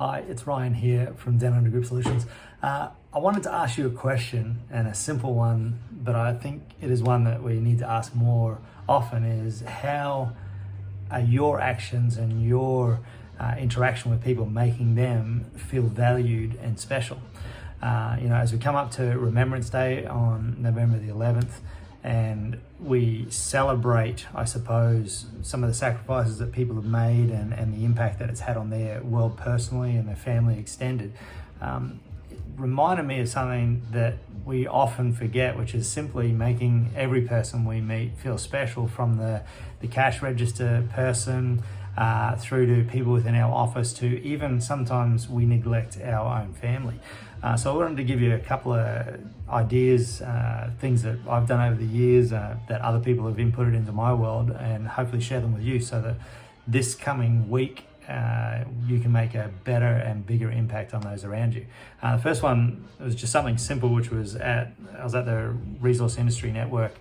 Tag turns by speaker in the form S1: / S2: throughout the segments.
S1: Hi, it's Ryan here from Down Under Group Solutions. I wanted to ask you a question, and a simple one, but I think it is one that we need to ask more often, is how are your actions and your interaction with people making them feel valued and special? As we come up to Remembrance Day on November the 11th, and we celebrate, I suppose, some of the sacrifices that people have made and the impact that it's had on their world personally and their family extended. It reminded me of something that we often forget, which is simply making every person we meet feel special, from the cash register person through to people within our office, to even sometimes we neglect our own family. So I wanted to give you a couple of ideas, things that I've done over the years that other people have inputted into my world, and hopefully share them with you so that this coming week you can make a better and bigger impact on those around you. The first one was just something simple, which was I was at the Resource Industry Network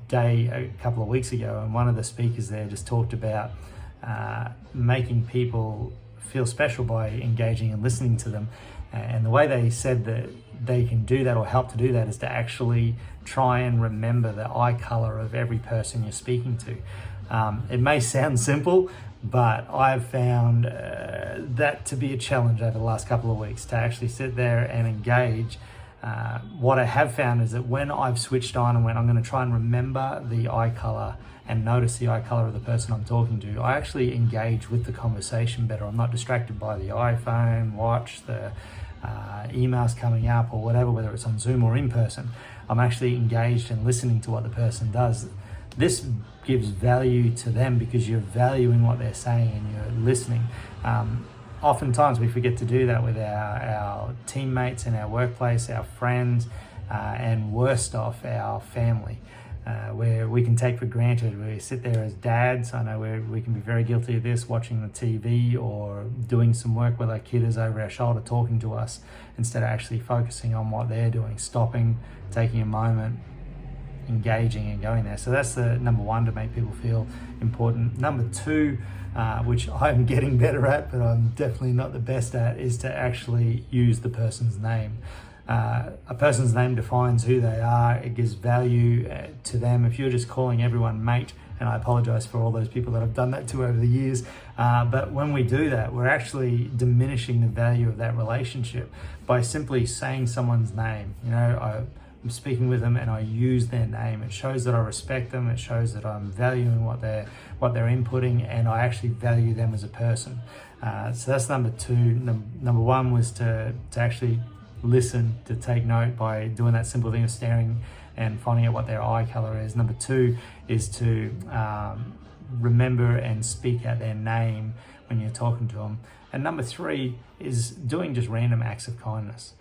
S1: day a couple of weeks ago, and one of the speakers there just talked about making people feel special by engaging and listening to them. And the way they said that they can do that, or help to do that, is to actually try and remember the eye color of every person you're speaking to. It may sound simple, but I've found that to be a challenge over the last couple of weeks, to actually sit there and engage. What I have found is that when I've switched on and I'm going to try and remember the eye color and notice the eye color of the person I'm talking to, I actually engage with the conversation better. I'm not distracted by the iPhone, watch, the emails coming up or whatever, whether it's on Zoom or in person. I'm actually engaged and listening to what the person does. This gives value to them because you're valuing what they're saying and you're listening. Oftentimes we forget to do that with our teammates in our workplace, our friends, and worst off, our family, where we can take for granted. We sit there as dads. I know we can be very guilty of this, watching the TV or doing some work with our kid is over our shoulder talking to us, instead of actually focusing on what they're doing, stopping, taking a moment, engaging and going there. So that's the number one, to make people feel important. Number two, which I'm getting better at, but I'm definitely not the best at, is to actually use the person's name. A person's name defines who they are. It gives value to them. If you're just calling everyone mate, and I apologize for all those people that I've done that to over the years, but when we do that, we're actually diminishing the value of that relationship by simply saying someone's name. I'm speaking with them and I use their name. It shows that I respect them. It shows that I'm valuing what they're inputting, and I actually value them as a person. So that's number two. Number one was to actually listen, to take note by doing that simple thing of staring and finding out what their eye color is. Number two is to remember and speak out their name when you're talking to them. And number three is doing just random acts of kindness.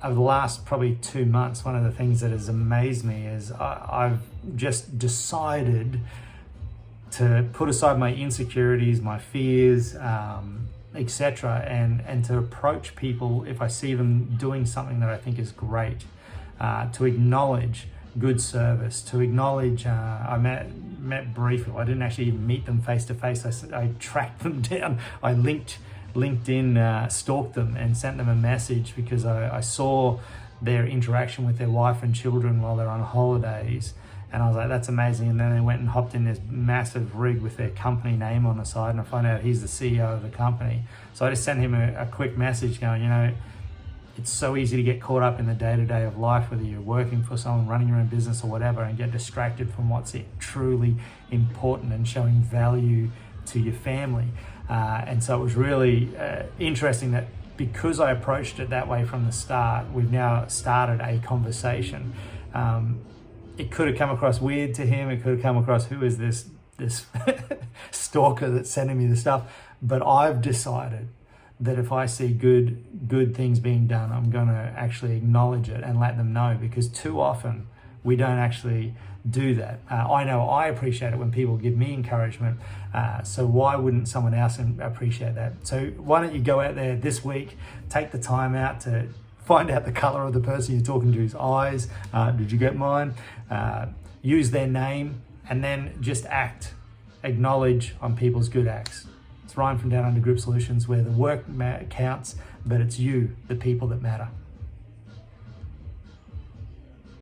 S1: Over the last probably 2 months, one of the things that has amazed me is I've just decided to put aside my insecurities, my fears, etc., and to approach people if I see them doing something that I think is great, to acknowledge good service, to acknowledge. I met briefly. I didn't actually even meet them face to face. I tracked them down. I LinkedIn stalked them and sent them a message because I saw their interaction with their wife and children while they're on holidays, and I was like, that's amazing. And then they went and hopped in this massive rig with their company name on the side, and I find out he's the CEO of the company. So I just sent him a quick message going, it's so easy to get caught up in the day-to-day of life, whether you're working for someone, running your own business or whatever, and get distracted from what's truly important and showing value to your family. And so it was really interesting that because I approached it that way from the start, we've now started a conversation. It could have come across weird to him. It could have come across, who is this stalker that's sending me the stuff? But I've decided that if I see good things being done, I'm going to actually acknowledge it and let them know, because too often we don't actually do that. I know I appreciate it when people give me encouragement, so why wouldn't someone else appreciate that? So why don't you go out there this week, take the time out to find out the color of the person you're talking to's eyes. Did you get mine? Use their name, and then just acknowledge on people's good acts. It's Ryan from Down Under Group Solutions, where the work counts, but it's you, the people, that matter.